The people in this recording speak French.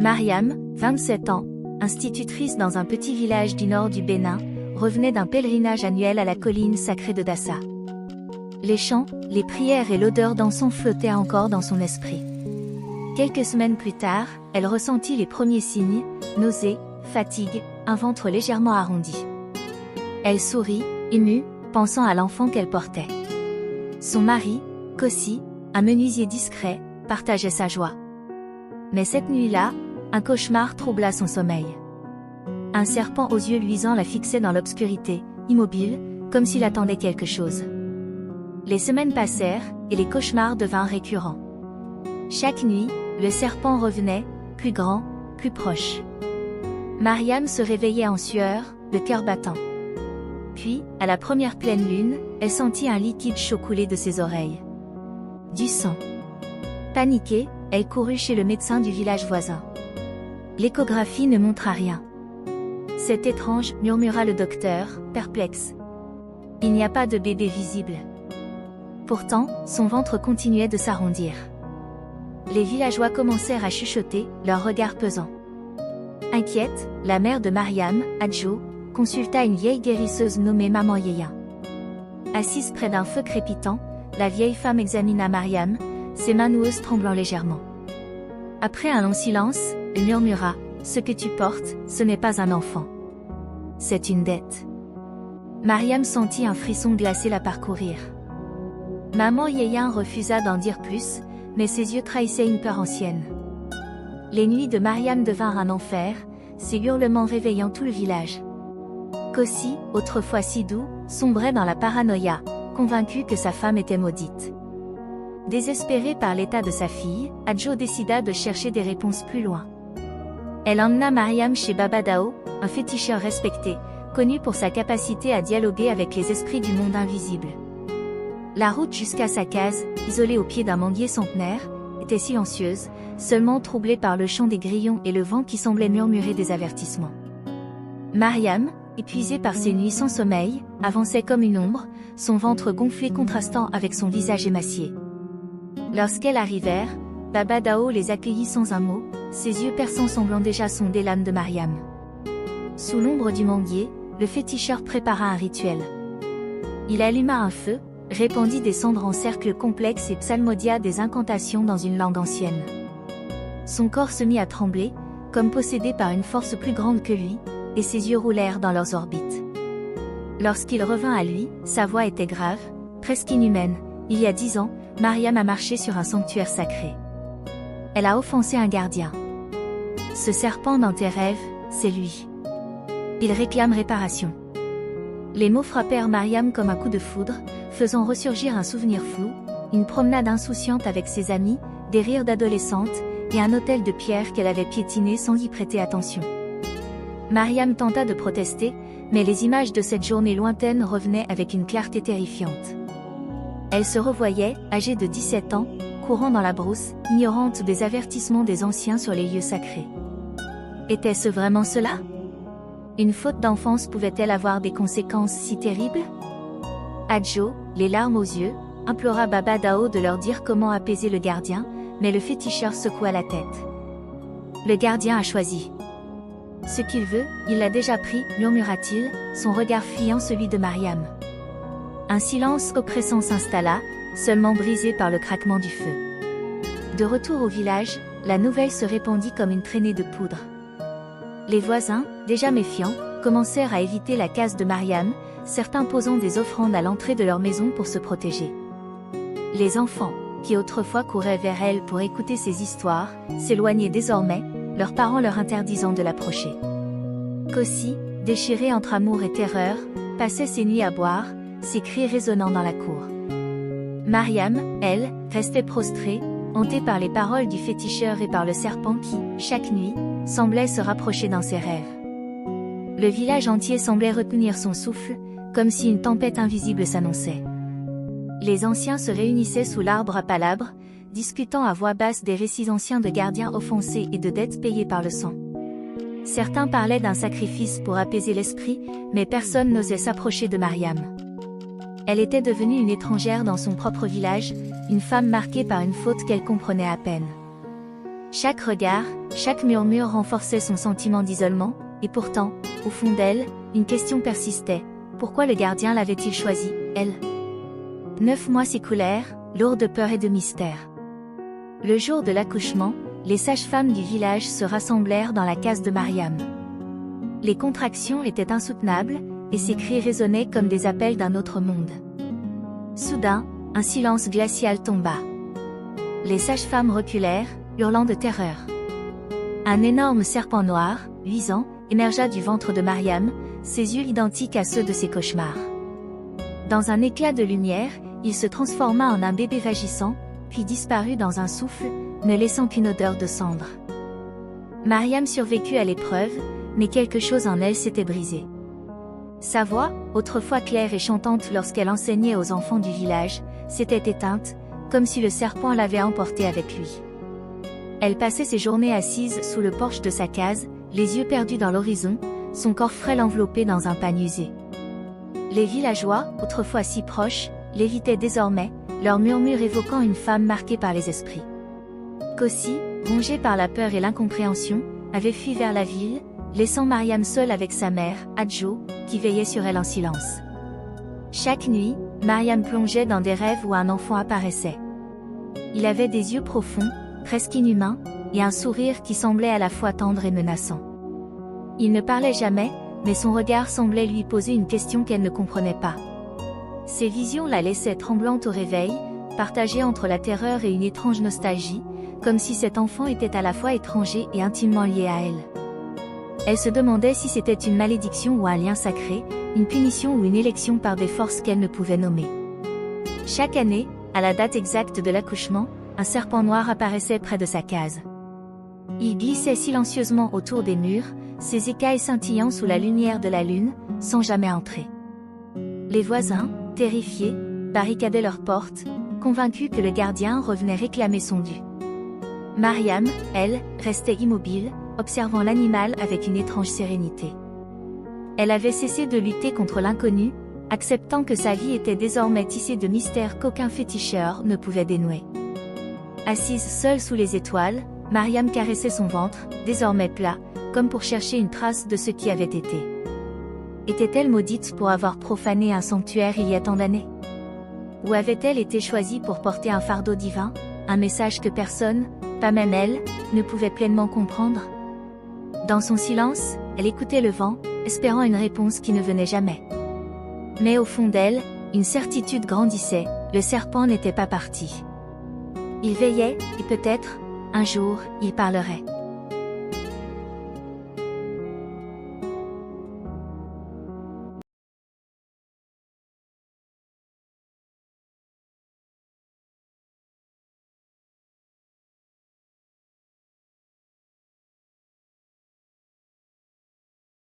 Mariam, 27 ans, institutrice dans un petit village du nord du Bénin, revenait d'un pèlerinage annuel à la colline sacrée de Dassa. Les chants, les prières et l'odeur d'encens flottaient encore dans son esprit. Quelques semaines plus tard, elle ressentit les premiers signes, nausées, fatigue, un ventre légèrement arrondi. Elle sourit, émue, pensant à l'enfant qu'elle portait. Son mari, Kossi, un menuisier discret, partageait sa joie. Mais cette nuit-là, un cauchemar troubla son sommeil. Un serpent aux yeux luisants la fixait dans l'obscurité, immobile, comme s'il attendait quelque chose. Les semaines passèrent, et les cauchemars devinrent récurrents. Chaque nuit, le serpent revenait, plus grand, plus proche. Mariam se réveillait en sueur, le cœur battant. Puis, à la première pleine lune, elle sentit un liquide chaud couler de ses oreilles. Du sang. Paniquée, elle courut chez le médecin du village voisin. L'échographie ne montra rien. C'est étrange, murmura le docteur, perplexe. Il n'y a pas de bébé visible. Pourtant, son ventre continuait de s'arrondir. Les villageois commencèrent à chuchoter, leurs regards pesants. Inquiète, la mère de Mariam, Adjo, consulta une vieille guérisseuse nommée Maman Yéya. Assise près d'un feu crépitant, la vieille femme examina Mariam, ses mains noueuses tremblant légèrement. Après un long silence, elle murmura, « Ce que tu portes, ce n'est pas un enfant. C'est une dette. » Mariam sentit un frisson glacé la parcourir. Maman Yéya refusa d'en dire plus, mais ses yeux trahissaient une peur ancienne. Les nuits de Mariam devinrent un enfer, ses hurlements réveillant tout le village. Kossi, autrefois si doux, sombrait dans la paranoïa, convaincu que sa femme était maudite. Désespérée par l'état de sa fille, Adjo décida de chercher des réponses plus loin. Elle emmena Mariam chez Baba Dao, un féticheur respecté, connu pour sa capacité à dialoguer avec les esprits du monde invisible. La route jusqu'à sa case, isolée au pied d'un manguier centenaire, était silencieuse, seulement troublée par le chant des grillons et le vent qui semblait murmurer des avertissements. Mariam, épuisée par ses nuits sans sommeil, avançait comme une ombre, son ventre gonflé contrastant avec son visage émacié. Lorsqu'elles arrivèrent, Baba Dao les accueillit sans un mot, ses yeux perçants semblant déjà sonder l'âme de Mariam. Sous l'ombre du manguier, le féticheur prépara un rituel. Il alluma un feu, répandit des cendres en cercle complexe et psalmodia des incantations dans une langue ancienne. Son corps se mit à trembler, comme possédé par une force plus grande que lui, et ses yeux roulèrent dans leurs orbites. Lorsqu'il revint à lui, sa voix était grave, presque inhumaine. Il y a 10 ans, Mariam a marché sur un sanctuaire sacré. Elle a offensé un gardien. Ce serpent dans tes rêves, c'est lui. Il réclame réparation. Les mots frappèrent Mariam comme un coup de foudre, faisant ressurgir un souvenir flou, une promenade insouciante avec ses amis, des rires d'adolescente, et un autel de pierre qu'elle avait piétiné sans y prêter attention. Mariam tenta de protester, mais les images de cette journée lointaine revenaient avec une clarté terrifiante. Elle se revoyait, âgée de 17 ans, courant dans la brousse, ignorante des avertissements des anciens sur les lieux sacrés. Était-ce vraiment cela? Une faute d'enfance pouvait-elle avoir des conséquences si terribles? Adjo, les larmes aux yeux, implora Baba Dao de leur dire comment apaiser le gardien, mais le féticheur secoua la tête. Le gardien a choisi. Ce qu'il veut, il l'a déjà pris, murmura-t-il, son regard fuyant celui de Mariam. Un silence oppressant s'installa, seulement brisé par le craquement du feu. De retour au village, la nouvelle se répandit comme une traînée de poudre. Les voisins, déjà méfiants, commencèrent à éviter la case de Mariam, certains posant des offrandes à l'entrée de leur maison pour se protéger. Les enfants, qui autrefois couraient vers elle pour écouter ses histoires, s'éloignaient désormais, leurs parents leur interdisant de l'approcher. Kossi, déchiré entre amour et terreur, passait ses nuits à boire, ses cris résonnant dans la cour. Mariam, elle, restait prostrée, hantée par les paroles du féticheur et par le serpent qui, chaque nuit, semblait se rapprocher dans ses rêves. Le village entier semblait retenir son souffle, comme si une tempête invisible s'annonçait. Les anciens se réunissaient sous l'arbre à palabres, discutant à voix basse des récits anciens de gardiens offensés et de dettes payées par le sang. Certains parlaient d'un sacrifice pour apaiser l'esprit, mais personne n'osait s'approcher de Mariam. Elle était devenue une étrangère dans son propre village, une femme marquée par une faute qu'elle comprenait à peine. Chaque regard, chaque murmure renforçait son sentiment d'isolement, et pourtant, au fond d'elle, une question persistait. Pourquoi le gardien l'avait-il choisie, elle? 9 mois s'écoulèrent, lourds de peur et de mystère. Le jour de l'accouchement, les sages-femmes du village se rassemblèrent dans la case de Mariam. Les contractions étaient insoutenables, et ses cris résonnaient comme des appels d'un autre monde. Soudain, un silence glacial tomba. Les sages-femmes reculèrent, hurlant de terreur. Un énorme serpent noir, luisant, émergea du ventre de Mariam, ses yeux identiques à ceux de ses cauchemars. Dans un éclat de lumière, il se transforma en un bébé vagissant, puis disparut dans un souffle, ne laissant qu'une odeur de cendre. Mariam survécut à l'épreuve, mais quelque chose en elle s'était brisé. Sa voix, autrefois claire et chantante lorsqu'elle enseignait aux enfants du village, s'était éteinte, comme si le serpent l'avait emportée avec lui. Elle passait ses journées assise sous le porche de sa case, les yeux perdus dans l'horizon, son corps frêle enveloppé dans un pagne usé. Les villageois, autrefois si proches, l'évitaient désormais, leurs murmures évoquant une femme marquée par les esprits. Kossi, rongé par la peur et l'incompréhension, avait fui vers la ville, laissant Mariam seule avec sa mère, Adjo, qui veillait sur elle en silence. Chaque nuit, Mariam plongeait dans des rêves où un enfant apparaissait. Il avait des yeux profonds, presque inhumains, et un sourire qui semblait à la fois tendre et menaçant. Il ne parlait jamais, mais son regard semblait lui poser une question qu'elle ne comprenait pas. Ses visions la laissaient tremblante au réveil, partagée entre la terreur et une étrange nostalgie, comme si cet enfant était à la fois étranger et intimement lié à elle. Elle se demandait si c'était une malédiction ou un lien sacré, une punition ou une élection par des forces qu'elle ne pouvait nommer. Chaque année, à la date exacte de l'accouchement, un serpent noir apparaissait près de sa case. Il glissait silencieusement autour des murs, ses écailles scintillant sous la lumière de la lune, sans jamais entrer. Les voisins, terrifiés, barricadaient leurs portes, convaincus que le gardien revenait réclamer son dû. Mariam, elle, restait immobile, observant l'animal avec une étrange sérénité. Elle avait cessé de lutter contre l'inconnu, acceptant que sa vie était désormais tissée de mystères qu'aucun féticheur ne pouvait dénouer. Assise seule sous les étoiles, Mariam caressait son ventre, désormais plat, comme pour chercher une trace de ce qui avait été. Était-elle maudite pour avoir profané un sanctuaire il y a tant d'années? Ou avait-elle été choisie pour porter un fardeau divin, un message que personne, pas même elle, ne pouvait pleinement comprendre? Dans son silence, elle écoutait le vent, espérant une réponse qui ne venait jamais. Mais au fond d'elle, une certitude grandissait, le serpent n'était pas parti. Il veillait, et peut-être, un jour, il parlerait.